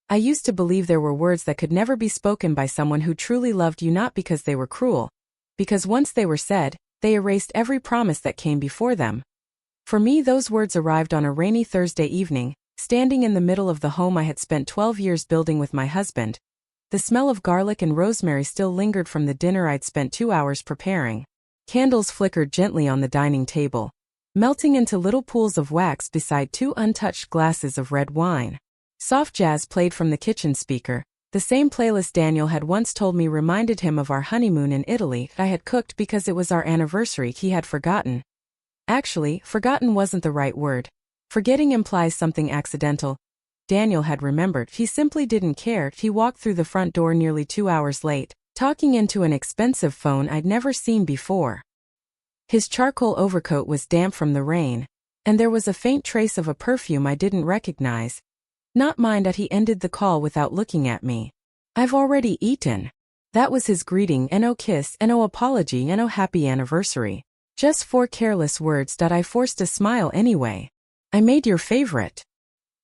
I used to believe there were words that could never be spoken by someone who truly loved you, not because they were cruel, because once they were said, they erased every promise that came before them. For me, those words arrived on a rainy Thursday evening, standing in the middle of the home I had spent 12 years building with my husband. The smell of garlic and rosemary still lingered from the dinner I'd spent 2 hours preparing. Candles flickered gently on the dining table, melting into little pools of wax beside 2 untouched glasses of red wine. Soft jazz played from the kitchen speaker, the same playlist Daniel had once told me reminded him of our honeymoon in Italy. I had cooked because it was our anniversary. He had forgotten. Actually, forgotten wasn't the right word. Forgetting implies something accidental. Daniel had remembered. He simply didn't care. He walked through the front door nearly 2 hours late, talking into an expensive phone I'd never seen before. His charcoal overcoat was damp from the rain, and there was a faint trace of a perfume I didn't recognize. Not mind that he ended the call without looking at me. I've already eaten. That was his greeting, and no kiss, and no apology, and no happy anniversary. Just 4 careless words that I forced a smile anyway. I made your favorite.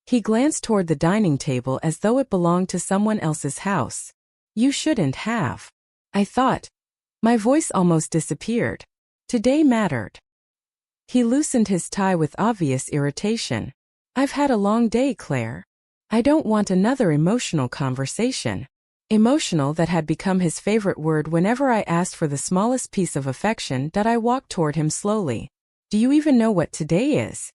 He glanced toward the dining table as though it belonged to someone else's house. You shouldn't have. I thought. My voice almost disappeared. Today mattered. He loosened his tie with obvious irritation. I've had a long day, Claire. I don't want another emotional conversation. Emotional, that had become his favorite word whenever I asked for the smallest piece of affection. That I walked toward him slowly. Do you even know what today is?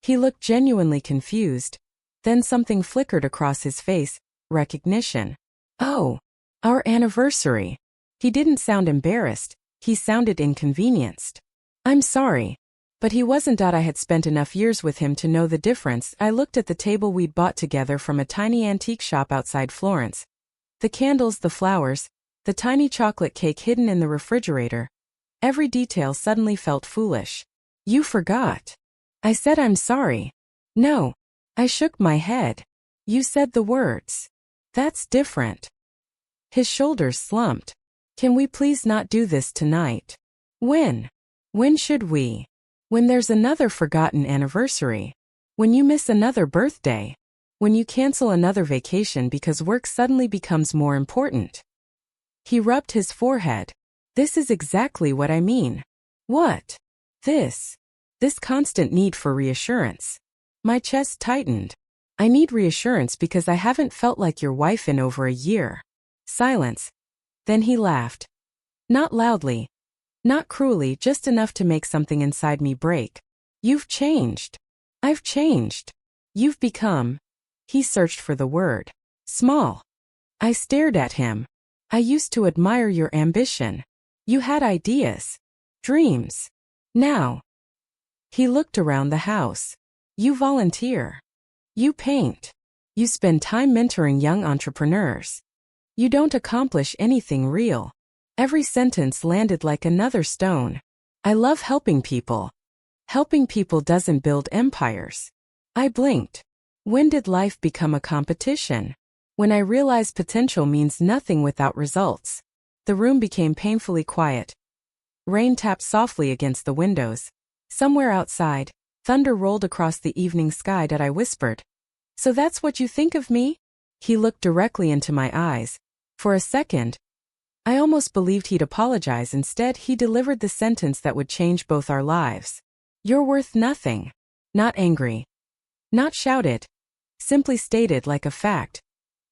He looked genuinely confused. Then something flickered across his face, recognition. Oh, our anniversary. He didn't sound embarrassed, he sounded inconvenienced. I'm sorry. But he wasn't. I had spent enough years with him to know the difference. I looked at the table we'd bought together from a tiny antique shop outside Florence. The candles, the flowers, the tiny chocolate cake hidden in the refrigerator. Every detail suddenly felt foolish. You forgot. I said I'm sorry. No. I shook my head. You said the words. That's different. His shoulders slumped. Can we please not do this tonight? When? When should we? When there's another forgotten anniversary. When you miss another birthday. When you cancel another vacation because work suddenly becomes more important. He rubbed his forehead. This is exactly what I mean. What? This constant need for reassurance. My chest tightened. I need reassurance because I haven't felt like your wife in over a year. Silence. Then he laughed. Not loudly. Not cruelly, just enough to make something inside me break. You've changed. I've changed. You've become. He searched for the word. Small. I stared at him. I used to admire your ambition. You had ideas. Dreams. Now. He looked around the house. You volunteer. You paint. You spend time mentoring young entrepreneurs. You don't accomplish anything real. Every sentence landed like another stone. I love helping people. Helping people doesn't build empires. I blinked. When did life become a competition? When I realized potential means nothing without results. The room became painfully quiet. Rain tapped softly against the windows. Somewhere outside, thunder rolled across the evening sky. That I whispered. So that's what you think of me? He looked directly into my eyes. For a second, I almost believed he'd apologize. Instead, he delivered the sentence that would change both our lives. You're worth nothing. Not angry. Not shouted. Simply stated like a fact.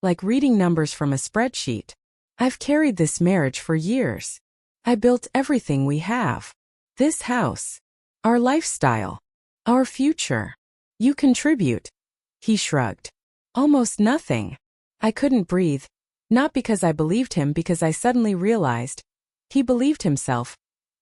Like reading numbers from a spreadsheet. I've carried this marriage for years. I built everything we have. This house. Our lifestyle. Our future. You contribute. He shrugged. Almost nothing. I couldn't breathe. Not because I believed him, because I suddenly realized. He believed himself.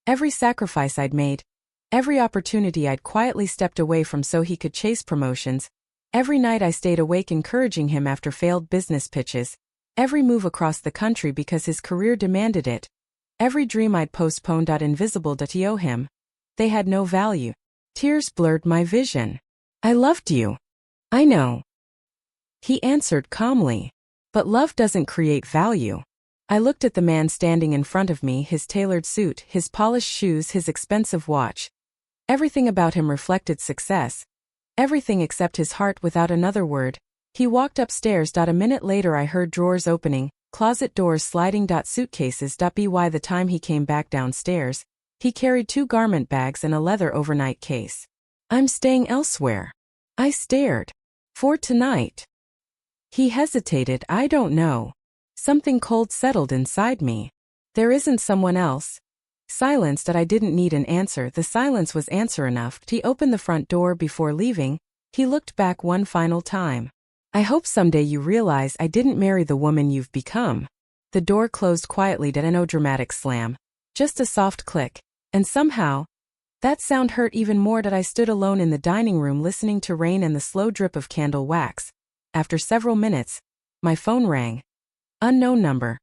Every sacrifice I'd made. Every opportunity I'd quietly stepped away from so he could chase promotions. Every night I stayed awake encouraging him after failed business pitches. Every move across the country because his career demanded it. Every dream I'd postponed. Invisible to him. They had no value. Tears blurred my vision. I loved you. I know. He answered calmly. But love doesn't create value. I looked at the man standing in front of me, his tailored suit, his polished shoes, his expensive watch. Everything about him reflected success. Everything except his heart. Without another word, He walked upstairs. A minute later I heard drawers opening, closet doors sliding. Suitcases. By the time he came back downstairs, he carried 2 garment bags and a leather overnight case. I'm staying elsewhere. I stared. For tonight. He hesitated. I don't know. Something cold settled inside me. There isn't someone else. Silence. I didn't need an answer. The silence was answer enough. He opened the front door. Before leaving, he looked back one final time. I hope someday you realize I didn't marry the woman you've become. The door closed quietly. No dramatic slam. Just a soft click. And somehow, that sound hurt even more. I stood alone in the dining room listening to rain and the slow drip of candle wax. After several minutes, my phone rang. Unknown number.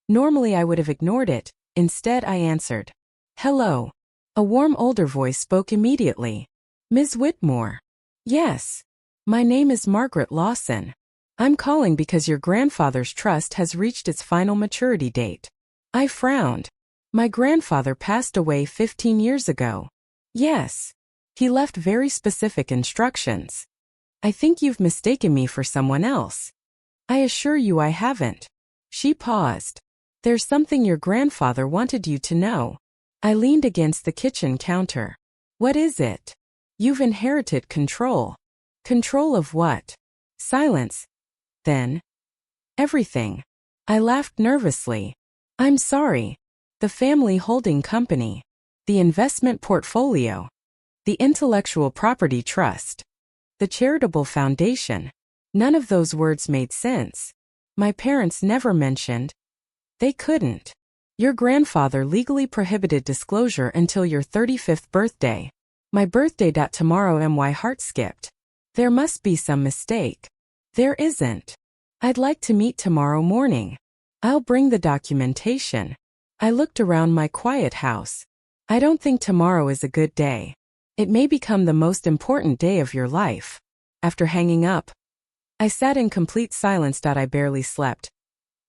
Normally I would have ignored it. Instead I answered. Hello. A warm older voice spoke immediately. Ms. Whitmore. Yes. My name is Margaret Lawson. I'm calling because your grandfather's trust has reached its final maturity date. I frowned. My grandfather passed away 15 years ago. Yes. He left very specific instructions. I think you've mistaken me for someone else. I assure you I haven't. She paused. There's something your grandfather wanted you to know. I leaned against the kitchen counter. What is it? You've inherited control. Control of what? Silence. Then. Everything. I laughed nervously. I'm sorry. The family holding company. The investment portfolio. The intellectual property trust. The charitable foundation. None of those words made sense. My parents never mentioned. They couldn't. Your grandfather legally prohibited disclosure until your 35th birthday. My birthday. Tomorrow. My heart skipped. There must be some mistake. There isn't. I'd like to meet tomorrow morning. I'll bring the documentation. I looked around my quiet house. I don't think tomorrow is a good day. It may become the most important day of your life. After hanging up, I sat in complete silence. I barely slept.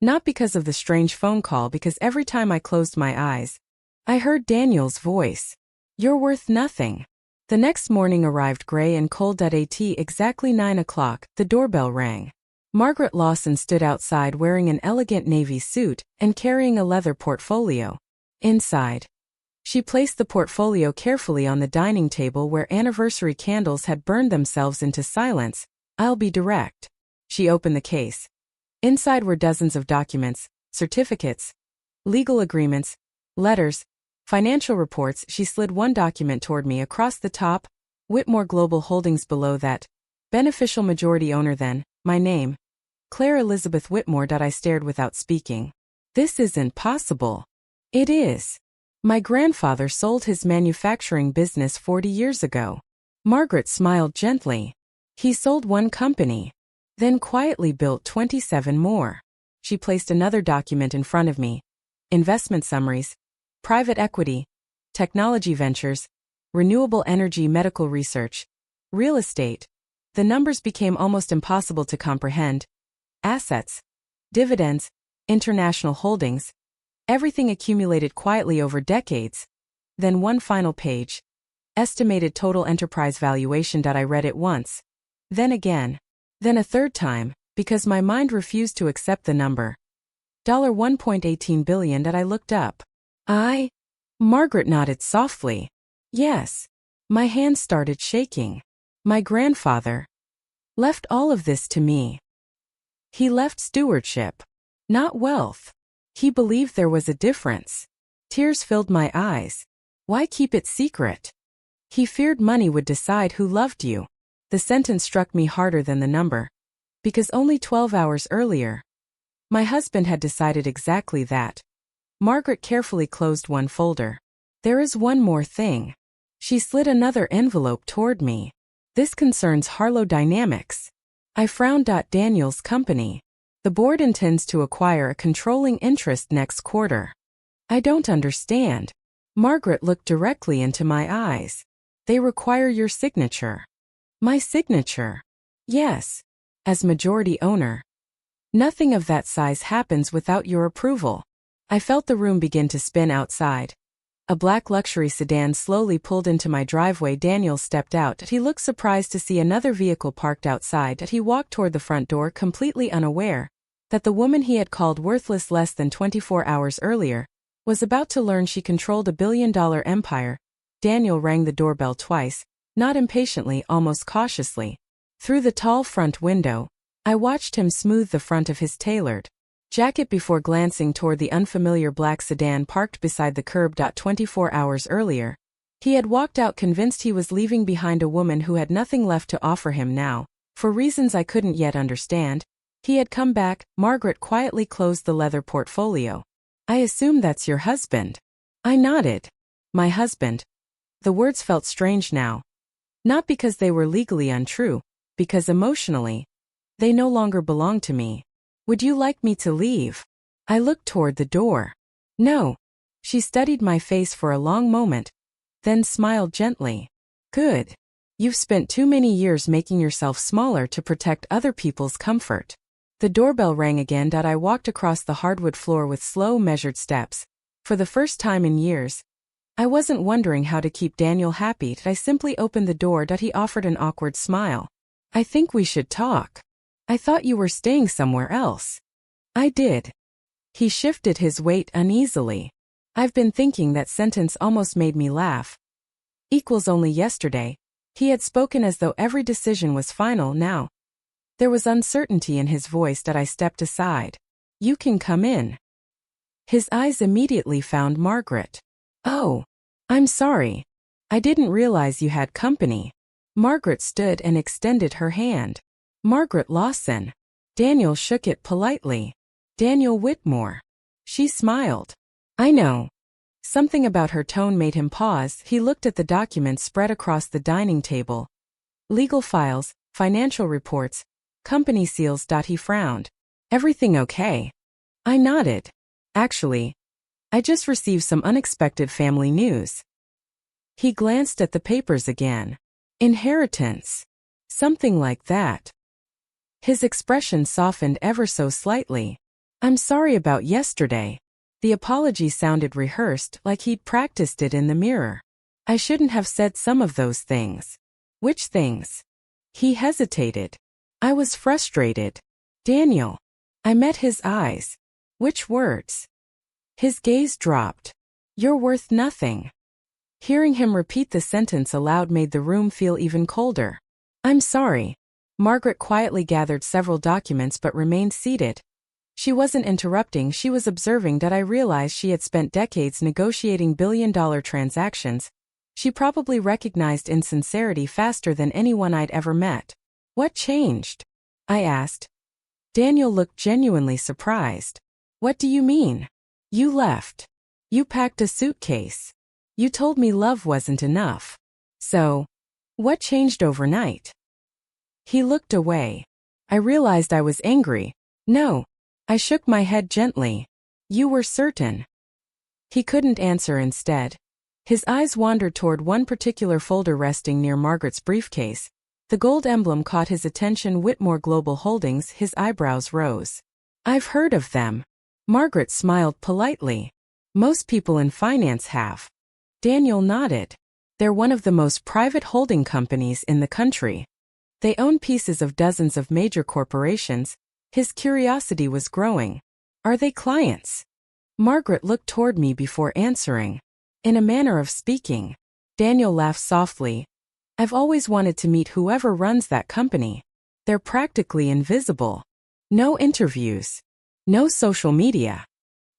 Not because of the strange phone call, because every time I closed my eyes, I heard Daniel's voice. You're worth nothing. The next morning arrived gray and cold. At exactly 9 o'clock, the doorbell rang. Margaret Lawson stood outside wearing an elegant navy suit and carrying a leather portfolio. Inside, she placed the portfolio carefully on the dining table where anniversary candles had burned themselves into silence. I'll be direct. She opened the case. Inside were dozens of documents, certificates, legal agreements, letters, financial reports. She slid one document toward me. Across the top, Whitmore Global Holdings. Below that, beneficial majority owner. Then, my name, Claire Elizabeth Whitmore. I stared without speaking. This isn't possible. It is. My grandfather sold his manufacturing business 40 years ago. Margaret smiled gently. He sold one company, then quietly built 27 more. She placed another document in front of me. Investment summaries, private equity, technology ventures, renewable energy, medical research, real estate. The numbers became almost impossible to comprehend. Assets, dividends, international holdings, everything accumulated quietly over decades. Then one final page. Estimated total enterprise valuation. I read it once. Then again. Then a third time, because my mind refused to accept the number. $1.18 billion. I looked up. Margaret nodded softly. Yes. My hands started shaking. My grandfather left all of this to me. He left stewardship, not wealth. He believed there was a difference. Tears filled my eyes. Why keep it secret? He feared money would decide who loved you. The sentence struck me harder than the number. Because only 12 hours earlier, my husband had decided exactly that. Margaret carefully closed one folder. There is one more thing. She slid another envelope toward me. This concerns Harlow Dynamics. I frowned. Daniel's company. The board intends to acquire a controlling interest next quarter. I don't understand. Margaret looked directly into my eyes. They require your signature. My signature? Yes. As majority owner. Nothing of that size happens without your approval. I felt the room begin to spin outside. A black luxury sedan slowly pulled into my driveway. Daniel stepped out. He looked surprised to see another vehicle parked outside. He walked toward the front door, completely unaware that the woman he had called worthless less than 24 hours earlier was about to learn she controlled a billion-dollar empire. Daniel rang the doorbell twice, not impatiently, almost cautiously. Through the tall front window, I watched him smooth the front of his tailored jacket before glancing toward the unfamiliar black sedan parked beside the curb. 24 hours earlier, he had walked out convinced he was leaving behind a woman who had nothing left to offer him now. For reasons I couldn't yet understand, he had come back. Margaret quietly closed the leather portfolio. I assume that's your husband. I nodded. My husband. The words felt strange now. Not because they were legally untrue, because emotionally, they no longer belonged to me. Would you like me to leave? I looked toward the door. No. She studied my face for a long moment, then smiled gently. Good. You've spent too many years making yourself smaller to protect other people's comfort. The doorbell rang again. I walked across the hardwood floor with slow, measured steps. For the first time in years, I wasn't wondering how to keep Daniel happy. I simply opened the door. He offered an awkward smile. I think we should talk. I thought you were staying somewhere else. I did. He shifted his weight uneasily. I've been thinking. That sentence almost made me laugh. Equals only yesterday. He had spoken as though every decision was final now. There was uncertainty in his voice. I stepped aside. You can come in. His eyes immediately found Margaret. Oh, I'm sorry. I didn't realize you had company. Margaret stood and extended her hand. Margaret Lawson. Daniel shook it politely. Daniel Whitmore. She smiled. I know. Something about her tone made him pause. He looked at the documents spread across the dining table. Legal files, financial reports, company seals. He frowned. Everything okay? I nodded. Actually, I just received some unexpected family news. He glanced at the papers again. Inheritance. Something like that. His expression softened ever so slightly. I'm sorry about yesterday. The apology sounded rehearsed, like he'd practiced it in the mirror. I shouldn't have said some of those things. Which things? He hesitated. I was frustrated. Daniel. I met his eyes. Which words? His gaze dropped. You're worth nothing. Hearing him repeat the sentence aloud made the room feel even colder. I'm sorry. Margaret quietly gathered several documents but remained seated. She wasn't interrupting, she was observing. I realized she had spent decades negotiating billion-dollar transactions. She probably recognized insincerity faster than anyone I'd ever met. What changed? I asked. Daniel looked genuinely surprised. What do you mean? You left. You packed a suitcase. You told me love wasn't enough. So, what changed overnight? He looked away. I realized I was angry. No. I shook my head gently. You were certain. He couldn't answer. Instead, his eyes wandered toward one particular folder resting near Margaret's briefcase. The gold emblem caught his attention. Whitmore Global Holdings. His eyebrows rose. I've heard of them. Margaret smiled politely. Most people in finance have. Daniel nodded. They're one of the most private holding companies in the country. They own pieces of dozens of major corporations. His curiosity was growing. Are they clients? Margaret looked toward me before answering. In a manner of speaking. Daniel laughed softly. I've always wanted to meet whoever runs that company. They're practically invisible. No interviews. No social media.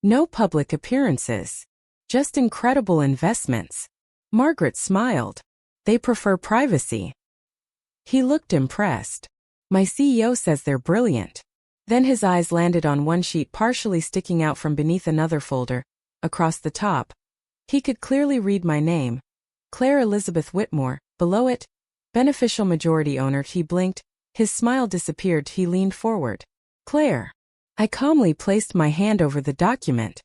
No public appearances. Just incredible investments. Margaret smiled. They prefer privacy. He looked impressed. My CEO says they're brilliant. Then his eyes landed on one sheet partially sticking out from beneath another folder. Across the top, he could clearly read my name. Claire Elizabeth Whitmore. Below it, beneficial majority owner. He blinked. His smile disappeared. He leaned forward. Claire. I calmly placed my hand over the document.